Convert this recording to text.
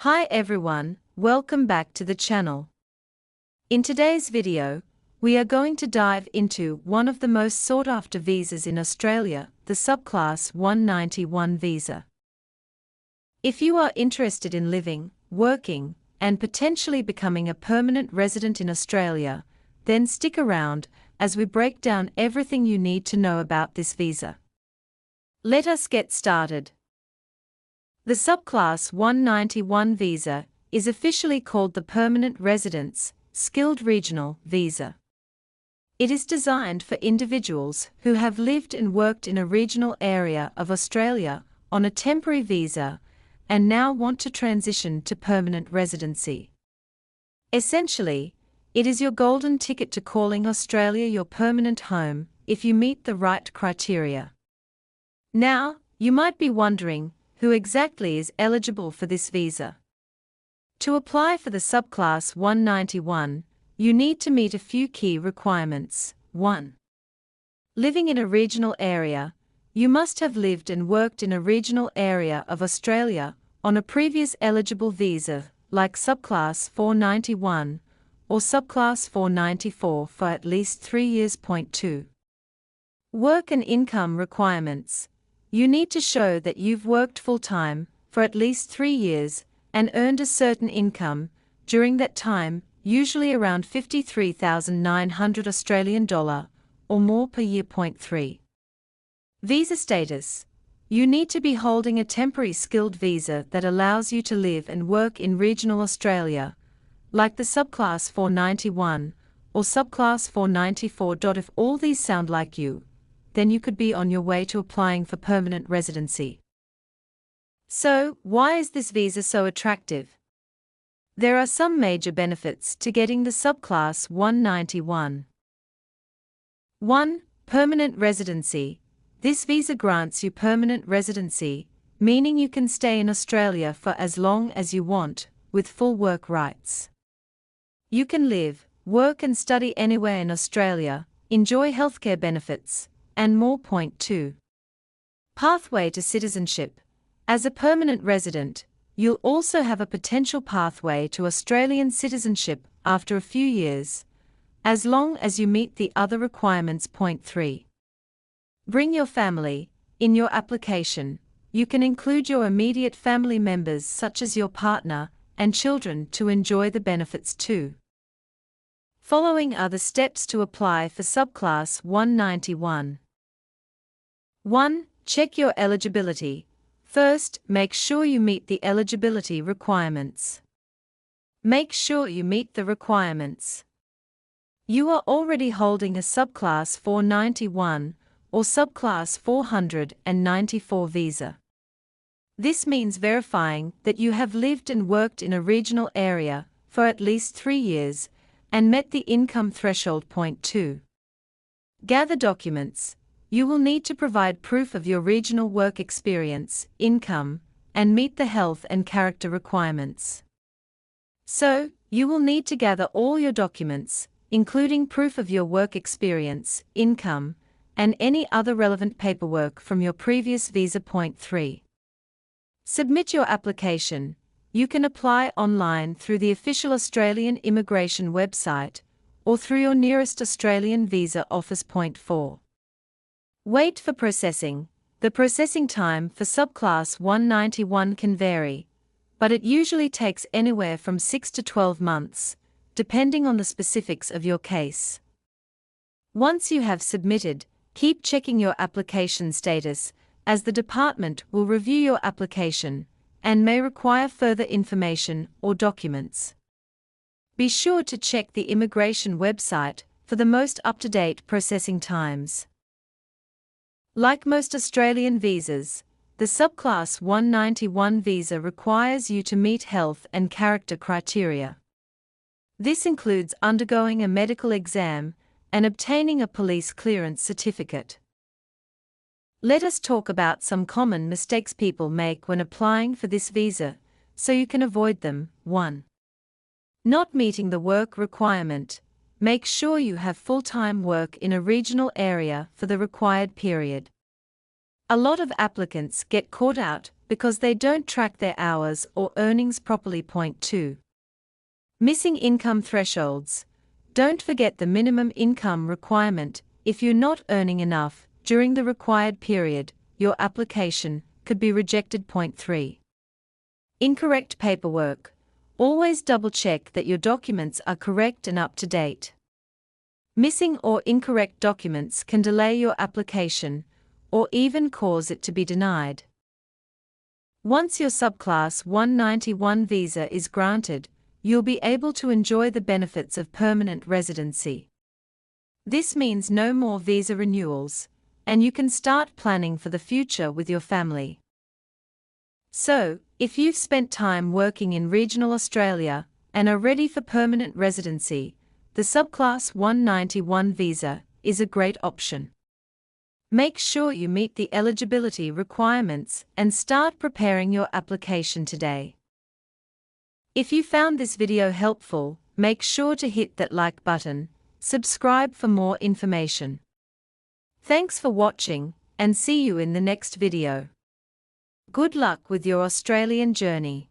Hi everyone, welcome back to the channel. In today's video, we are going to dive into one of the most sought-after visas in Australia, the Subclass 191 visa. If you are interested in living, working, and potentially becoming a permanent resident in Australia, then stick around as we break down everything you need to know about this visa. Let us get started. The Subclass 191 visa is officially called the Permanent Residence, Skilled Regional visa. It is designed for individuals who have lived and worked in a regional area of Australia on a temporary visa and now want to transition to permanent residency. Essentially, it is your golden ticket to calling Australia your permanent home if you meet the right criteria. Now, you might be wondering, who exactly is eligible for this visa? To apply for the Subclass 191, you need to meet a few key requirements. 1. Living in a regional area. You must have lived and worked in a regional area of Australia on a previous eligible visa, like Subclass 491 or Subclass 494 for at least 3 years. 2. Work and income requirements. You need to show that you've worked full-time for at least 3 years and earned a certain income during that time, usually around 53,900 Australian dollar or more per year. 3. Visa status. You need to be holding a temporary skilled visa that allows you to live and work in regional Australia, like the Subclass 491 or Subclass 494. If all these sound like you, then you could be on your way to applying for permanent residency. So, why is this visa so attractive? There are some major benefits to getting the Subclass 191. 1. Permanent residency. This visa grants you permanent residency, meaning you can stay in Australia for as long as you want, with full work rights. You can live, work and study anywhere in Australia, enjoy healthcare benefits, and more. 2. Pathway to citizenship. As a permanent resident, you'll also have a potential pathway to Australian citizenship after a few years, as long as you meet the other requirements. 3. Bring your family. In your application, you can include your immediate family members such as your partner and children to enjoy the benefits too. Following are the steps to apply for Subclass 191. 1. Check your eligibility. First, make sure you meet the eligibility requirements. Make sure you meet the requirements. You are already holding a Subclass 491 or Subclass 494 visa. This means verifying that you have lived and worked in a regional area for at least 3 years and met the income threshold. 2. Gather documents. You will need to provide proof of your regional work experience, income, and meet the health and character requirements. So, you will need to gather all your documents, including proof of your work experience, income, and any other relevant paperwork from your previous visa. 3. Submit your application. You can apply online through the official Australian immigration website or through your nearest Australian visa office. 4. Wait for processing. The processing time for Subclass 191 can vary, but it usually takes anywhere from 6 to 12 months, depending on the specifics of your case. Once you have submitted, keep checking your application status, as the department will review your application and may require further information or documents. Be sure to check the immigration website for the most up-to-date processing times. Like most Australian visas, the Subclass 191 visa requires you to meet health and character criteria. This includes undergoing a medical exam and obtaining a police clearance certificate. Let us talk about some common mistakes people make when applying for this visa, so you can avoid them. 1. Not meeting the work requirement. Make sure you have full-time work in a regional area for the required period. A lot of applicants get caught out because they don't track their hours or earnings properly. Point 2. Missing income thresholds. Don't forget the minimum income requirement. If you're not earning enough during the required period, your application could be rejected. Point 3. Incorrect paperwork. Always double-check that your documents are correct and up to date. Missing or incorrect documents can delay your application or even cause it to be denied. Once your Subclass 191 visa is granted, you'll be able to enjoy the benefits of permanent residency. This means no more visa renewals, and you can start planning for the future with your family. So, if you've spent time working in regional Australia and are ready for permanent residency, the Subclass 191 visa is a great option. Make sure you meet the eligibility requirements and start preparing your application today. If you found this video helpful, make sure to hit that like button, subscribe for more information. Thanks for watching, and see you in the next video. Good luck with your Australian journey.